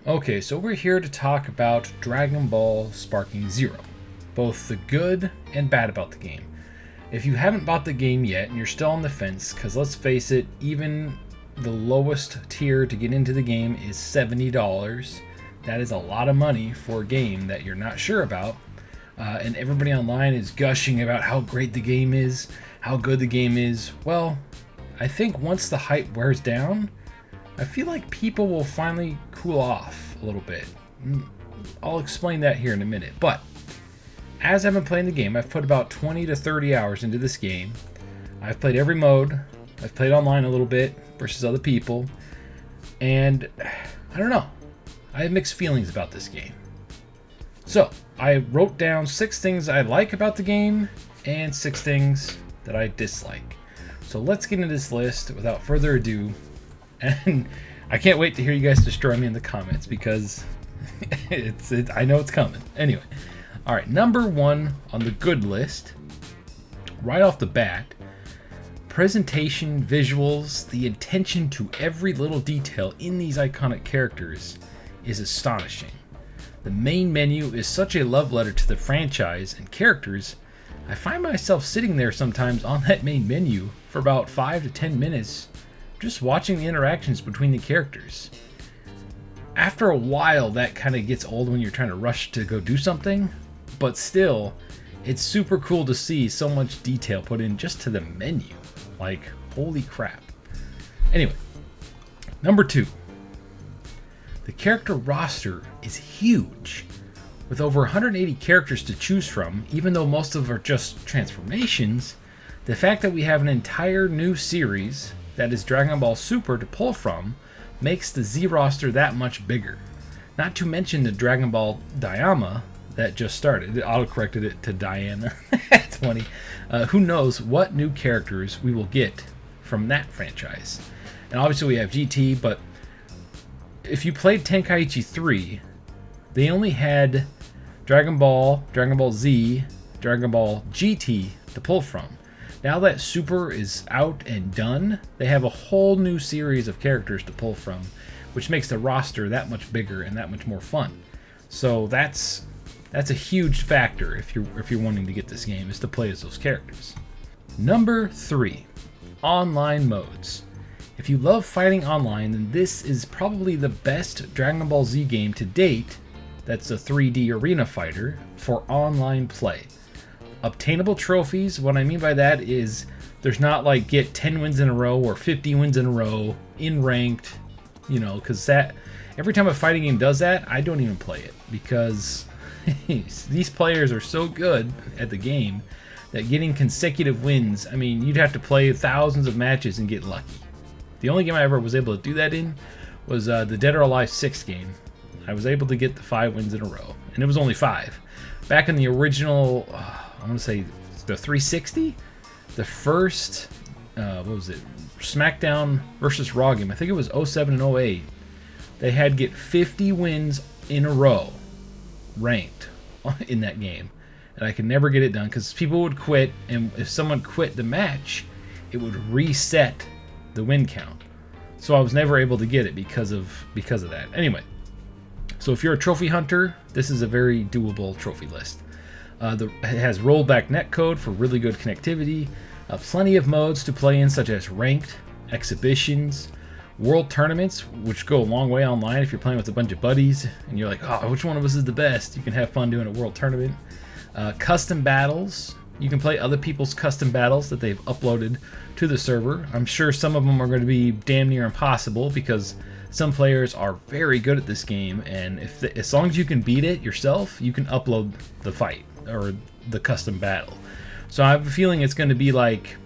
Okay, so we're here to talk about Dragon Ball Sparking Zero, both the good and bad about the game. If you haven't bought the game yet and you're still on the fence, because let's face it, even the lowest tier to get into the game is $70. That is a lot of money for a game that you're not sure about. And everybody online is gushing about how great the game is, how good the game is. Well, I think once the hype wears down, I feel like people will finally cool off a little bit. I'll explain that here in a minute. But as I've been playing the game, I've put about 20 to 30 hours into this game. I've played every mode. I've played online a little bit versus other people. And I don't know. I have mixed feelings about this game. So I wrote down 6 things I like about the game and 6 things that I dislike. So let's get into this list without further ado. And I can't wait to hear you guys destroy me in the comments because I know it's coming. Anyway, all right, number 1 on the good list, right off the bat, presentation, visuals, the attention to every little detail in these iconic characters is astonishing. The main menu is such a love letter to the franchise and characters. I find myself sitting there sometimes on that main menu for about 5 to 10 minutes just watching the interactions between the characters. After a while, that kind of gets old when you're trying to rush to go do something, but still, it's super cool to see so much detail put in just to the menu. Like, holy crap. Anyway, number 2. The character roster is huge. With over 180 characters to choose from, even though most of them are just transformations, the fact that we have an entire new series that is Dragon Ball Super to pull from makes the Z roster that much bigger. Not to mention the Dragon Ball Daima that just started. It auto-corrected it to Diana. That's funny. Who knows what new characters we will get from that franchise. And obviously we have GT, but if you played Tenkaichi 3, they only had Dragon Ball, Dragon Ball Z, Dragon Ball GT to pull from. Now that Super is out and done, they have a whole new series of characters to pull from, which makes the roster that much bigger and that much more fun. So that's a huge factor if you're wanting to get this game, is to play as those characters. Number 3, online modes. If you love fighting online, then this is probably the best Dragon Ball Z game to date that's a 3D arena fighter for online play. Obtainable trophies, what I mean by that is there's not like get 10 wins in a row or 50 wins in a row in ranked, because that every time a fighting game does that, I don't even play it because these players are so good at the game that getting consecutive wins, I mean, you'd have to play thousands of matches and get lucky. The only game I ever was able to do that in was the Dead or Alive 6 game. I was able to get the 5 wins in a row, and it was only 5. Back in the original, I want to say the 360, the first, what was it, SmackDown versus Raw game, I think it was 07 and 08, they had to get 50 wins in a row ranked in that game, and I could never get it done because people would quit, and if someone quit the match, it would reset the win count. So I was never able to get it because of that. Anyway, so if you're a trophy hunter, this is a very doable trophy list. It has rollback netcode for really good connectivity, plenty of modes to play in such as ranked, exhibitions, world tournaments, which go a long way online if you're playing with a bunch of buddies and you're like, oh, which one of us is the best? You can have fun doing a world tournament. Custom battles. You can play other people's custom battles that they've uploaded to the server. I'm sure some of them are going to be damn near impossible because some players are very good at this game, and as long as you can beat it yourself, you can upload the fight or the custom battle. So I have a feeling it's going to be like,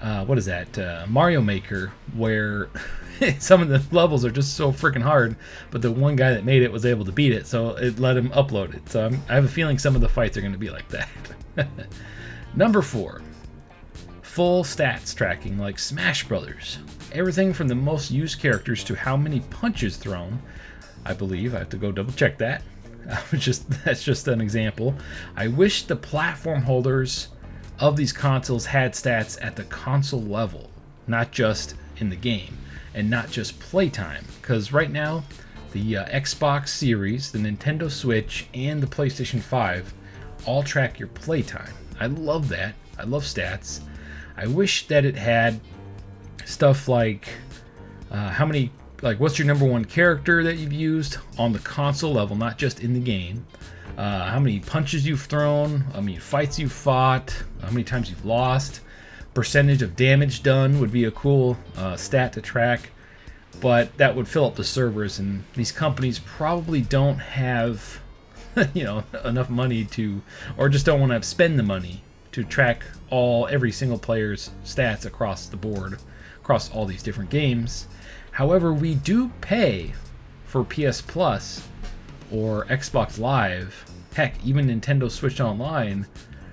Mario Maker, where some of the levels are just so freaking hard, but the one guy that made it was able to beat it, so it let him upload it. So I have a feeling some of the fights are going to be like that. Number 4, full stats tracking like Smash Brothers. Everything from the most used characters to how many punches thrown. I believe I have to go double check that. That's just an example. I wish the platform holders of these consoles had stats at the console level, not just in the game, and not just playtime. Because right now, The Xbox Series, the Nintendo Switch, and the PlayStation 5 all track your playtime. I love that. I love stats. I wish that it had stuff like what's your number one character that you've used on the console level, not just in the game. How many punches you've thrown, how many fights you've fought, how many times you've lost. Percentage of damage done would be a cool stat to track, but that would fill up the servers, and these companies probably don't have enough money to, or just don't want to spend the money to track every single player's stats across the board, across all these different games. However, we do pay for PS Plus or Xbox Live, heck, even Nintendo Switch Online,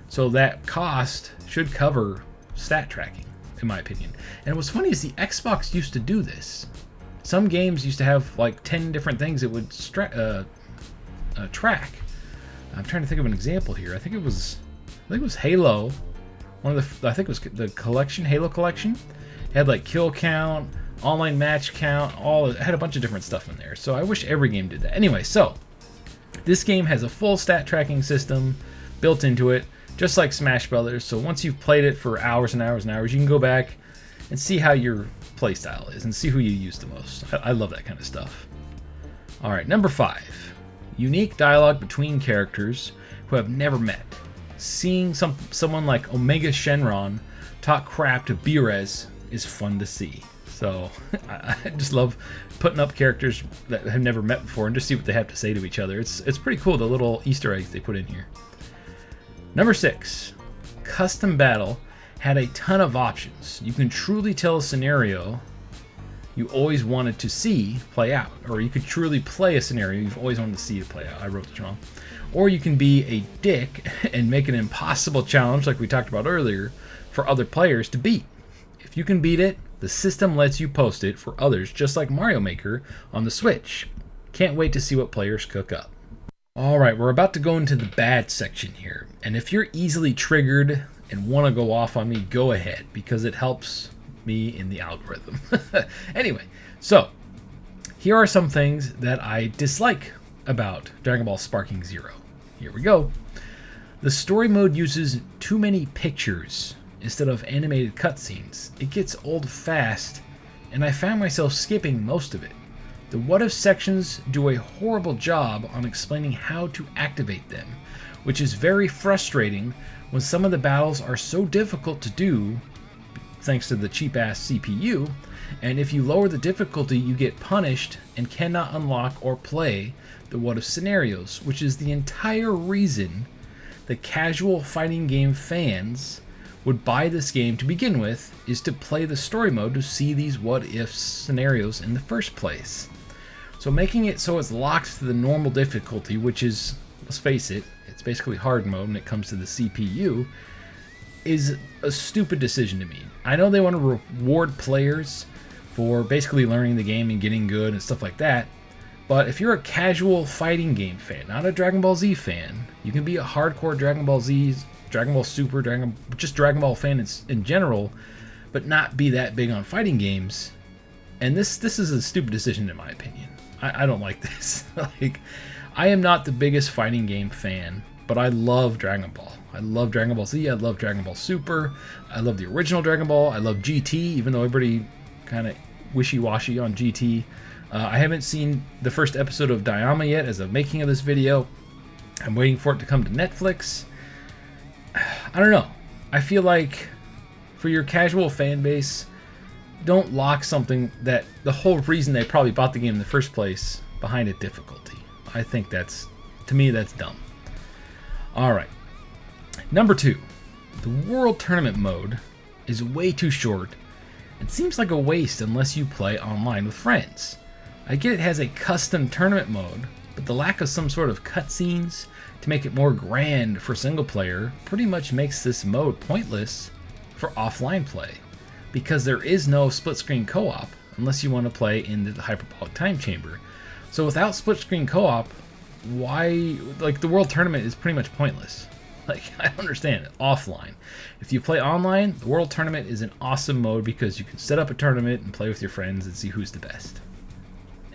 so that cost should cover stat tracking, in my opinion. And what's funny is the Xbox used to do this. Some games used to have like 10 different things it would track. I'm trying to think of an example here. I think it was Halo. I think it was the collection, Halo collection. It had like kill count, online match count, it had a bunch of different stuff in there. So I wish every game did that. Anyway, so this game has a full stat tracking system built into it, just like Smash Brothers. So once you've played it for hours and hours and hours, you can go back and see how your playstyle is and see who you use the most. I love that kind of stuff. All right, number 5. Unique dialogue between characters who have never met. Seeing someone like Omega Shenron talk crap to Beerus is fun to see. So I just love putting up characters that have never met before and just see what they have to say to each other. It's pretty cool, the little Easter eggs they put in here. Number 6, Custom Battle had a ton of options. You can truly tell a scenario you always wanted to see play out, or you could truly play a scenario you've always wanted to see it play out. I wrote this wrong. Or you can be a dick and make an impossible challenge, like we talked about earlier, for other players to beat. If you can beat it, the system lets you post it for others, just like Mario Maker on the Switch. Can't wait to see what players cook up. Alright, we're about to go into the bad section here. And if you're easily triggered and want to go off on me, go ahead, because it helps me in the algorithm. Anyway, so here are some things that I dislike about Dragon Ball Sparking Zero. Here we go. The story mode uses too many pictures instead of animated cutscenes. It gets old fast, and I found myself skipping most of it. The what if sections do a horrible job on explaining how to activate them, which is very frustrating when some of the battles are so difficult to do thanks to the cheap-ass CPU, and if you lower the difficulty, you get punished and cannot unlock or play the what if scenarios, which is the entire reason the casual fighting game fans would buy this game to begin with, is to play the story mode to see these what if scenarios in the first place. So making it so it's locked to the normal difficulty, which is, let's face it, it's basically hard mode when it comes to the CPU, is a stupid decision to me. I know they want to reward players for basically learning the game and getting good and stuff like that, but if you're a casual fighting game fan, not a Dragon Ball Z fan, you can be a hardcore Dragon Ball Z, Dragon Ball Super, just Dragon Ball fan in general, but not be that big on fighting games. And this is a stupid decision in my opinion. I don't like this. Like, I am not the biggest fighting game fan, but I love Dragon Ball. I love Dragon Ball Z, I love Dragon Ball Super, I love the original Dragon Ball, I love GT, even though everybody kind of wishy-washy on GT. I haven't seen the first episode of Daima yet as of making of this video. I'm waiting for it to come to Netflix. I don't know. I feel like for your casual fan base, don't lock something that the whole reason they probably bought the game in the first place behind it difficulty. I think to me, that's dumb. Alright. Number 2. The World Tournament mode is way too short. It seems like a waste unless you play online with friends. I get it has a custom tournament mode, but the lack of some sort of cutscenes to make it more grand for single player pretty much makes this mode pointless for offline play, because there is no split screen co-op unless you want to play in the Hyperbolic Time Chamber. So without split screen co-op, why, like, the World Tournament is pretty much pointless. Like, I don't understand it. Offline. If you play online, the World Tournament is an awesome mode because you can set up a tournament and play with your friends and see who's the best.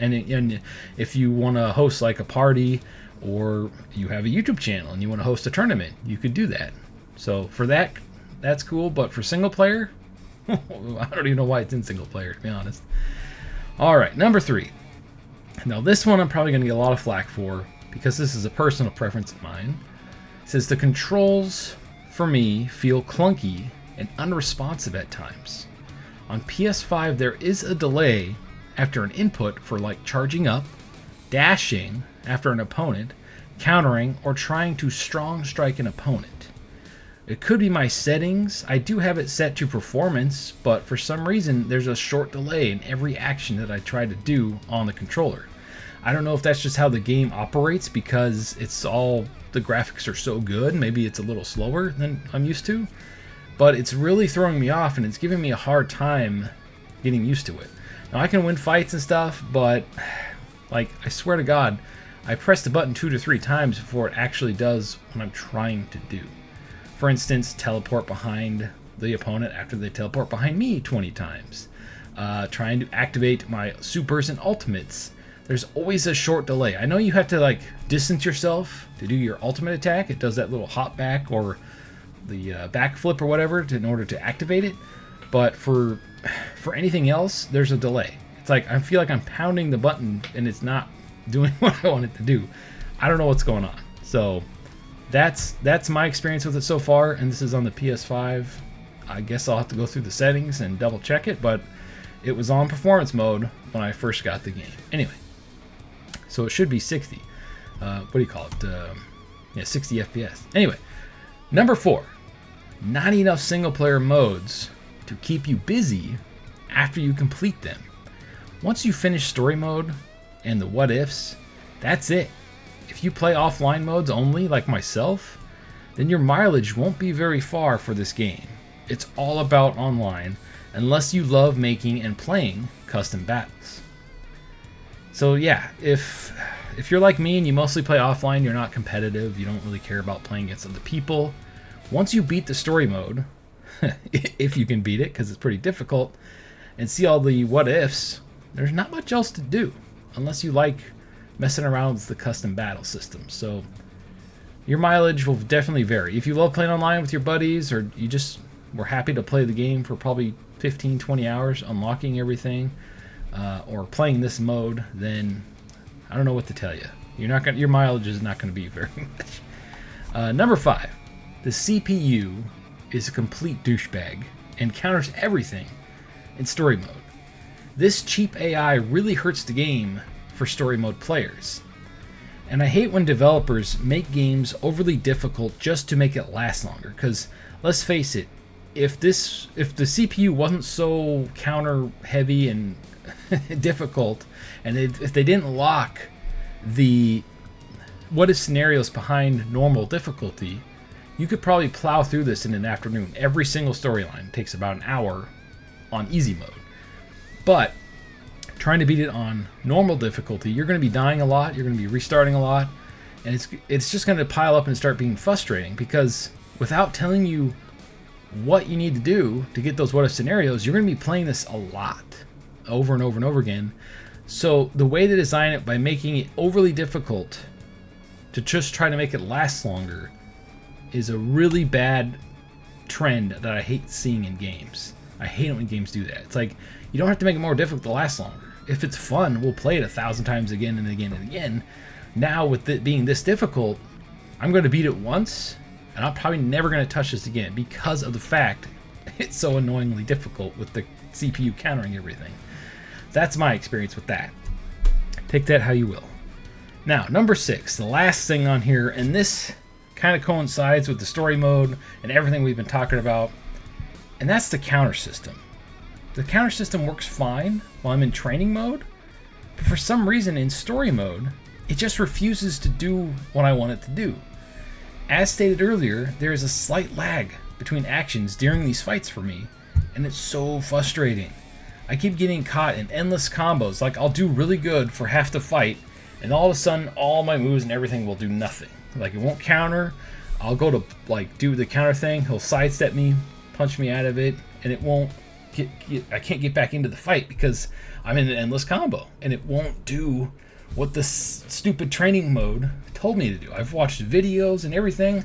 And if you want to host like a party, or you have a YouTube channel and you want to host a tournament, you could do that. So for that, that's cool. But for single player, I don't even know why it's in single player, to be honest. All right, number 3. Now this one I'm probably going to get a lot of flack for, because this is a personal preference of mine. It says the controls for me feel clunky and unresponsive at times. On PS5 there is a delay after an input for like charging up, dashing after an opponent, countering, or trying to strong strike an opponent. It could be my settings. I do have it set to performance, but for some reason there's a short delay in every action that I try to do on the controller. I don't know if that's just how the game operates, because the graphics are so good. Maybe it's a little slower than I'm used to, but it's really throwing me off and it's giving me a hard time getting used to it. Now I can win fights and stuff, but like, I swear to God, I press the button 2 to 3 times before it actually does what I'm trying to do. For instance, teleport behind the opponent after they teleport behind me 20 times. Trying to activate my supers and ultimates. There's always a short delay. I know you have to like distance yourself to do your ultimate attack. It does that little hop back or the backflip or whatever in order to activate it. But for anything else, there's a delay. It's like I feel like I'm pounding the button and it's not doing what I want it to do. I don't know what's going on. So that's my experience with it so far, and this is on the PS5. I guess I'll have to go through the settings and double check it, but it was on performance mode when I first got the game. Anyway, so it should be 60. What do you call it? 60 FPS. Anyway, number 4, not enough single player modes to keep you busy after you complete them. Once you finish story mode and the what ifs, that's it. If you play offline modes only, like myself, then your mileage won't be very far for this game. It's all about online, unless you love making and playing custom battles. So yeah, if you're like me and you mostly play offline, you're not competitive, you don't really care about playing against other people, once you beat the story mode, if you can beat it, because it's pretty difficult, and see all the what ifs, there's not much else to do, unless you like messing around with the custom battle system. So your mileage will definitely vary. If you love playing online with your buddies, or you just were happy to play the game for probably 15-20 hours unlocking everything, or playing this mode, then I don't know what to tell you. Your mileage is not going to be very much. Number 5, the CPU is a complete douchebag and counters everything in story mode. This cheap AI really hurts the game for story mode players. And I hate when developers make games overly difficult just to make it last longer, because let's face it, if the CPU wasn't so counter heavy and difficult, and if they didn't lock the what if scenarios behind normal difficulty, you could probably plow through this in an afternoon. Every single storyline takes about an hour on easy mode. But trying to beat it on normal difficulty, you're going to be dying a lot, you're going to be restarting a lot, and it's just going to pile up and start being frustrating, because without telling you what you need to do to get those what if scenarios, you're going to be playing this a lot, over and over and over again. So the way to design it by making it overly difficult to just try to make it last longer is a really bad trend that I hate seeing in games. I hate it when games do that. It's like, you don't have to make it more difficult to last longer. If it's fun, we'll play it 1,000 times again and again and again. Now, with it being this difficult, I'm going to beat it once, and I'm probably never going to touch this again, because of the fact it's so annoyingly difficult with the CPU countering everything. That's my experience with that. Take that how you will. Now, number 6, the last thing on here, and this kind of coincides with the story mode and everything we've been talking about, and that's the counter system. The counter system works fine while I'm in training mode, but for some reason in story mode, it just refuses to do what I want it to do. As stated earlier, there is a slight lag between actions during these fights for me, and it's so frustrating. I keep getting caught in endless combos. Like, I'll do really good for half the fight, and all of a sudden all my moves and everything will do nothing. Like, it won't counter. I'll go to like do the counter thing, he'll sidestep me, punch me out of it, and it won't I can't get back into the fight because I'm in an endless combo, and it won't do what this stupid training mode told me to do. I've watched videos and everything.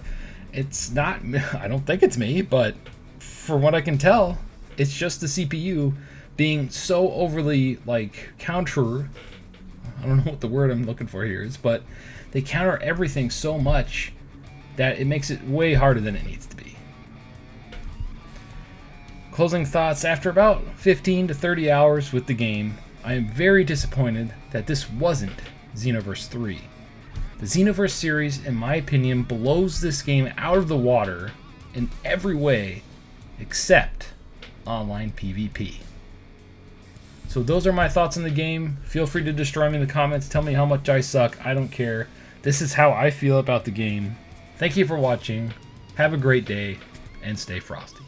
It's not, I don't think it's me, but for what I can tell, it's just the CPU being so overly like counter. I don't know what the word I'm looking for here is, but they counter everything so much that it makes it way harder than it needs to be. Closing thoughts: after about 15 to 30 hours with the game, I am very disappointed that this wasn't Xenoverse 3. The Xenoverse series, in my opinion, blows this game out of the water in every way except online PvP. So those are my thoughts on the game. Feel free to destroy me in the comments. Tell me how much I suck. I don't care. This is how I feel about the game. Thank you for watching. Have a great day and stay frosty.